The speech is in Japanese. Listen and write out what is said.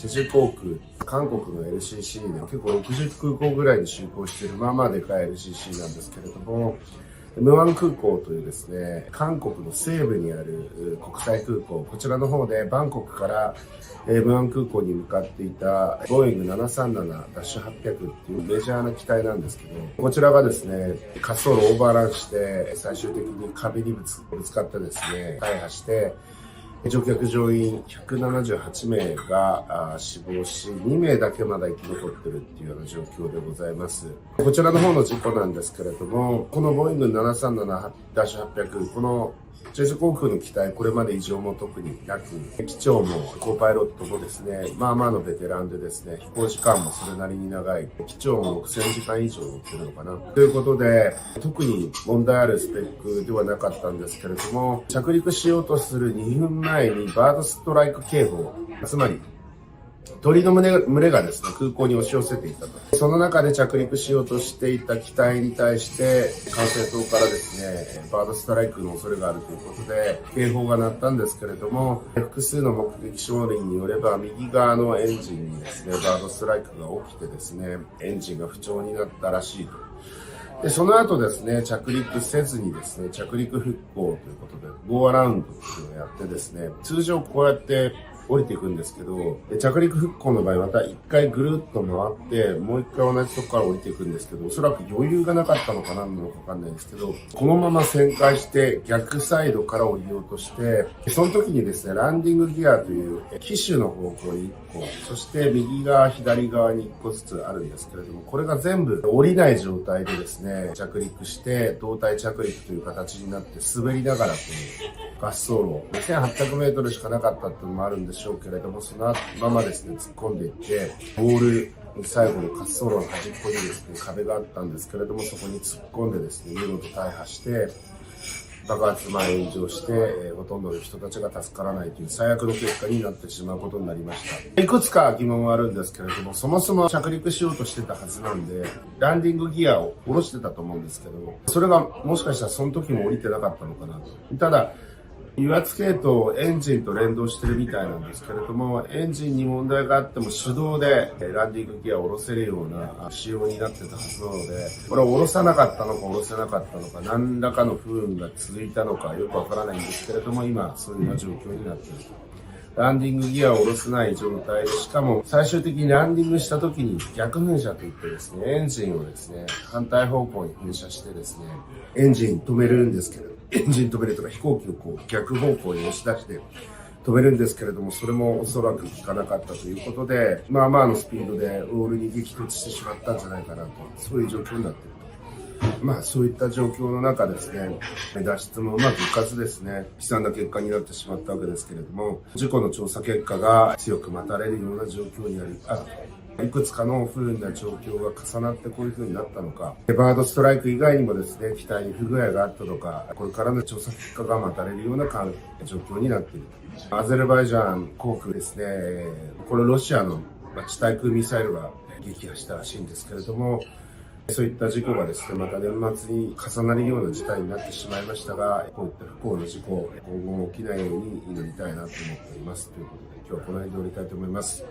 チェジュ航空、韓国の LCC で結構60空港ぐらいに就航している、まあまあでかい LCC なんですけれども、ムアン空港というですね、韓国の西部にある国際空港、こちらの方でバンコクからムアン空港に向かっていたボーイング 737-800 っていうメジャーな機体なんですけど、こちらがですね、滑走路をオーバーランして最終的に壁にぶつかってですね、大破して、乗客乗員178名が死亡し、2名だけまだ生き残ってるっていうような状況でございます。こちらの方の事故なんですけれども、このボーイング 737-800、このチェジュ航空の機体、これまで異常も特になく、機長もコーパイロットもですね、まあまあのベテランでですね、飛行時間もそれなりに長い、機長も6000時間以上乗ってるのかな。ということで、特に問題あるスペックではなかったんですけれども、着陸しようとする2分前にバードストライク警報、つまり鳥の群れがですね、空港に押し寄せていたと。その中で着陸しようとしていた機体に対して、管制塔からですね、バードストライクの恐れがあるということで、警報が鳴ったんですけれども、複数の目撃証人によれば、右側のエンジンにですね、バードストライクが起きてですね、エンジンが不調になったらしいと。で、その後ですね、着陸せずにですね、着陸復興ということで、ゴーアラウンドっていうのをやってですね、通常こうやって降りていくんですけど、着陸復興の場合また一回ぐるっと回って、もう一回同じとこから降りていくんですけど、おそらく余裕がなかったのか何なのかわかんないんですけど、このまま旋回して逆サイドから降りようとして、その時にですね、ランディングギアという機種の方向に1個、そして右側、左側に1個ずつあるんですけれども、これが全部降りない状態でですね、着陸して胴体着陸という形になって滑りながらこの滑走路、2800メートルしかなかったっていうのもあるんでしょうけれども、そのままですね、突っ込んでいって、ボール、最後の滑走路の端っこにですね、壁があったんですけれども、そこに突っ込んでですね、見事大破して、爆発前炎上して、ほとんどの人たちが助からないという最悪の結果になってしまうことになりました。いくつか疑問はあるんですけれども、そもそも着陸しようとしてたはずなんで、ランディングギアを下ろしてたと思うんですけど、それがもしかしたらその時も降りてなかったのかなと。ただ、油圧系統、エンジンと連動してるみたいなんですけれども、エンジンに問題があっても手動でランディングギアを下ろせるような仕様になってたはずなので、これを下ろさなかったのか下ろせなかったのか、何らかの不運が続いたのかよくわからないんですけれども、今そういうような状況になっていると。ランディングギアを下ろせない状態で、しかも最終的にランディングした時に逆噴射といってですね、エンジンをですね、反対方向に噴射してですね、エンジン止めるんですけれども、エンジン止めるとか飛行機をこう逆方向に押し出して止めるんですけれども、それもおそらく効かなかったということで、まあまあのスピードでオールに激突してしまったんじゃないかなと、そういう状況になっていると。まあそういった状況の中ですね、脱出もうまくいかずですね、悲惨な結果になってしまったわけですけれども、事故の調査結果が強く待たれるような状況にあると。いくつかの不運な状況が重なってこういう風になったのか、バードストライク以外にもですね、機体に不具合があったのか、これからの調査結果が待たれるような状況になっていると。アゼルバイジャン航空ですね、これロシアの地対空ミサイルが撃破したらしいんですけれども、そういった事故がですね、また年末に重なるような事態になってしまいましたが、こういった不幸な事故、今後も起きないように祈りたいなと思っています。ということで、今日はこの辺で終わりたいと思います。